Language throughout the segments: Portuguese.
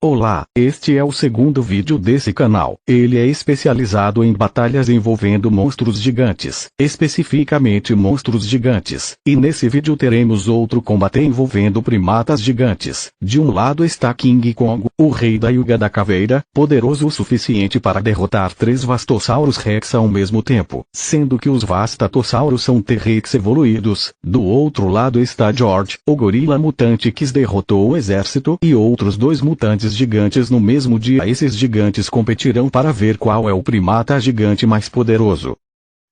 Olá, este é o segundo vídeo desse canal. Ele é especializado em batalhas envolvendo monstros gigantes, especificamente monstros gigantes. E nesse vídeo teremos outro combate envolvendo primatas gigantes. De um lado está King Kong, o rei da Ilha da Caveira, poderoso o suficiente para derrotar 3 Vastossauros Rex ao mesmo tempo, sendo que os Vastatossauros são T-Rex evoluídos. Do outro lado está George, o gorila mutante que derrotou o exército e outros 2 mutantes gigantes no mesmo dia. Esses gigantes competirão para ver qual é o primata gigante mais poderoso.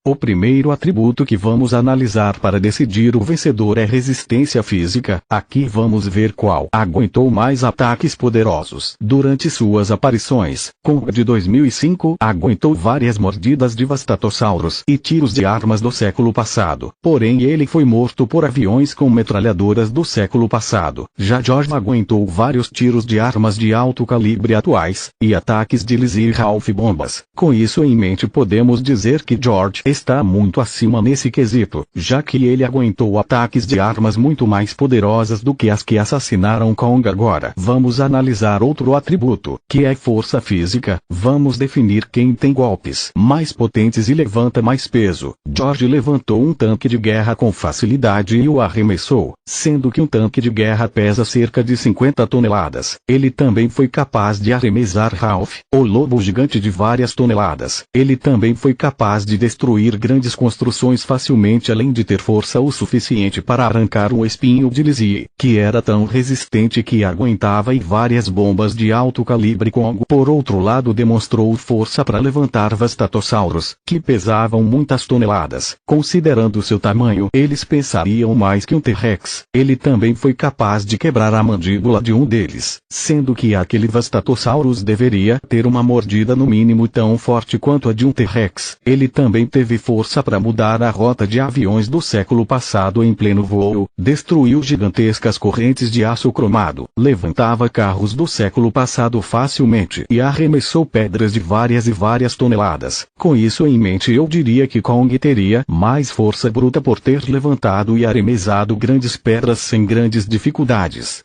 O primeiro atributo que vamos analisar para decidir o vencedor é resistência física. Aqui vamos ver qual aguentou mais ataques poderosos durante suas aparições. Kong de 2005 aguentou várias mordidas de Vastatossauros e tiros de armas do século passado. Porém ele foi morto por aviões com metralhadoras do século passado. Já George aguentou vários tiros de armas de alto calibre atuais e ataques de Lizzie e Ralph bombas. Com isso em mente podemos dizer que George está muito acima nesse quesito, já que ele aguentou ataques de armas muito mais poderosas do que as que assassinaram Kong. Agora vamos analisar outro atributo, que é força física. Vamos definir quem tem golpes mais potentes e levanta mais peso. George levantou um tanque de guerra com facilidade e o arremessou, sendo que um tanque de guerra pesa cerca de 50 toneladas. Ele também foi capaz de arremessar Ralph, o lobo gigante de várias toneladas. Ele também foi capaz de destruir grandes construções facilmente, além de ter força o suficiente para arrancar um espinho de Lizzie, que era tão resistente que aguentava e várias bombas de alto calibre. Kong, por outro lado, demonstrou força para levantar Vastatossauros, que pesavam muitas toneladas. Considerando seu tamanho, eles pesariam mais que um T-Rex. Ele também foi capaz de quebrar a mandíbula de um deles, sendo que aquele Vastatossauros deveria ter uma mordida no mínimo tão forte quanto a de um T-Rex. Ele também teve força para mudar a rota de aviões do século passado em pleno voo, destruiu gigantescas correntes de aço cromado, levantava carros do século passado facilmente e arremessou pedras de várias toneladas. Com isso em mente eu diria que Kong teria mais força bruta por ter levantado e arremessado grandes pedras sem grandes dificuldades.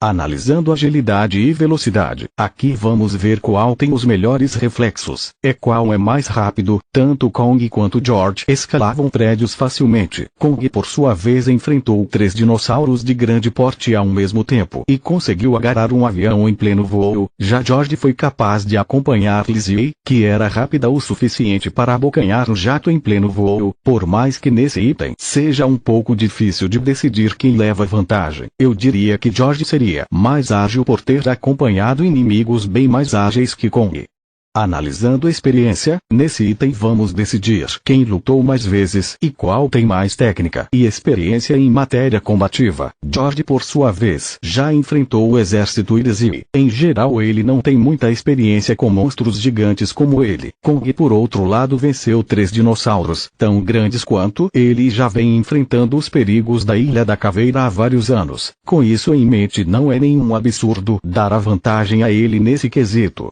Analisando agilidade e velocidade, aqui vamos ver qual tem os melhores reflexos, qual é mais rápido. Tanto Kong quanto George escalavam prédios facilmente. Kong por sua vez enfrentou 3 dinossauros de grande porte ao mesmo tempo e conseguiu agarrar um avião em pleno voo. Já George foi capaz de acompanhar Lizzie, que era rápida o suficiente para abocanhar um jato em pleno voo. Por mais que nesse item seja um pouco difícil de decidir quem leva vantagem, eu diria que George seria mais ágil por ter acompanhado inimigos bem mais ágeis que Kong. Analisando a experiência, nesse item vamos decidir quem lutou mais vezes e qual tem mais técnica e experiência em matéria combativa. George por sua vez já enfrentou o exército e Lizzie. Em geral ele não tem muita experiência com monstros gigantes como ele. Kong por outro lado venceu 3 dinossauros tão grandes quanto ele e já vem enfrentando os perigos da Ilha da Caveira há vários anos. Com isso em mente não é nenhum absurdo dar a vantagem a ele nesse quesito.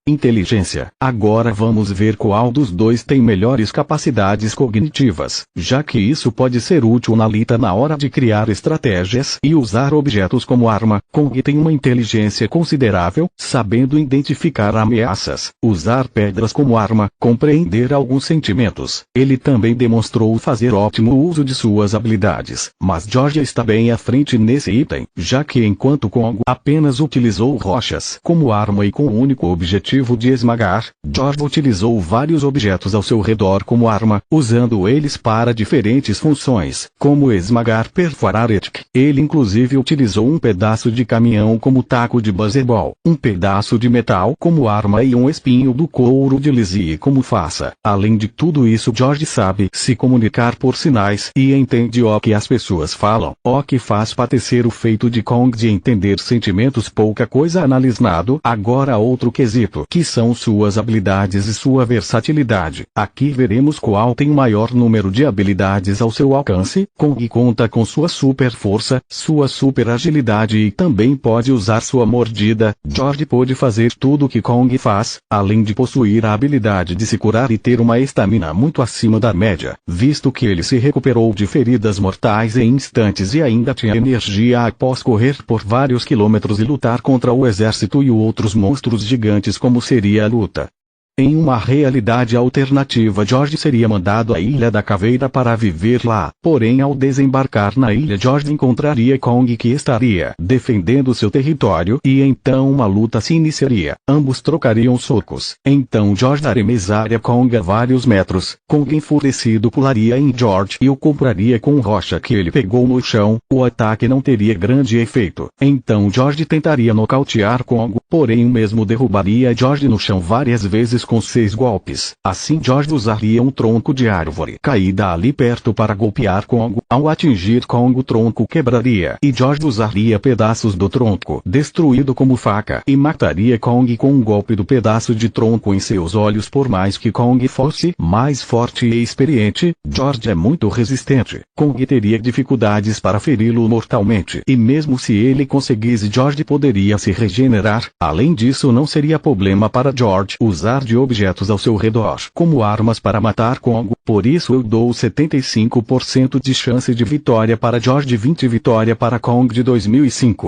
Inteligência. Agora vamos ver qual dos dois tem melhores capacidades cognitivas, já que isso pode ser útil na luta na hora de criar estratégias e usar objetos como arma. Kong tem uma inteligência considerável, sabendo identificar ameaças, usar pedras como arma, compreender alguns sentimentos. Ele também demonstrou fazer ótimo uso de suas habilidades, mas George está bem à frente nesse item, já que enquanto Kong apenas utilizou rochas como arma e com o único objetivo de esmagar, George utilizou vários objetos ao seu redor como arma, usando eles para diferentes funções, como esmagar, perfurar etc. Ele inclusive utilizou um pedaço de caminhão como taco de baseball, um pedaço de metal como arma e um espinho do couro de Lizzie como faça. Além de tudo isso, George sabe se comunicar por sinais e entende o que as pessoas falam, o que faz parecer o feito de Kong de entender sentimentos pouca coisa analisado. Agora outro quesito. que são suas habilidades e sua versatilidade. Aqui veremos qual tem o maior número de habilidades ao seu alcance. Kong conta com sua super força, sua super agilidade e também pode usar sua mordida. George pode fazer tudo o que Kong faz, além de possuir a habilidade de se curar e ter uma estamina muito acima da média, visto que ele se recuperou de feridas mortais em instantes e ainda tinha energia após correr por vários quilômetros e lutar contra o exército e outros monstros gigantes. Como seria a luta? Em uma realidade alternativa, George seria mandado à Ilha da Caveira para viver lá. Porém, ao desembarcar na ilha, George encontraria Kong, que estaria defendendo seu território, e então uma luta se iniciaria. Ambos trocariam socos. Então George arremessaria Kong a vários metros. Kong, enfurecido, pularia em George e o compraria com rocha que ele pegou no chão. O ataque não teria grande efeito. Então George tentaria nocautear Kong, porém o mesmo derrubaria George no chão várias vezes com 6 golpes. Assim George usaria um tronco de árvore caída ali perto para golpear Kong. Ao atingir Kong, o tronco quebraria e George usaria pedaços do tronco destruído como faca e mataria Kong com um golpe do pedaço de tronco em seus olhos. Por mais que Kong fosse mais forte e experiente, George é muito resistente. Kong teria dificuldades para feri-lo mortalmente, e mesmo se ele conseguisse, George poderia se regenerar. Além disso, não seria problema para George usar de objetos ao seu redor como armas para matar Kong. Por isso eu dou 75% de chance de vitória para George, 20 vitória para Kong de 2005.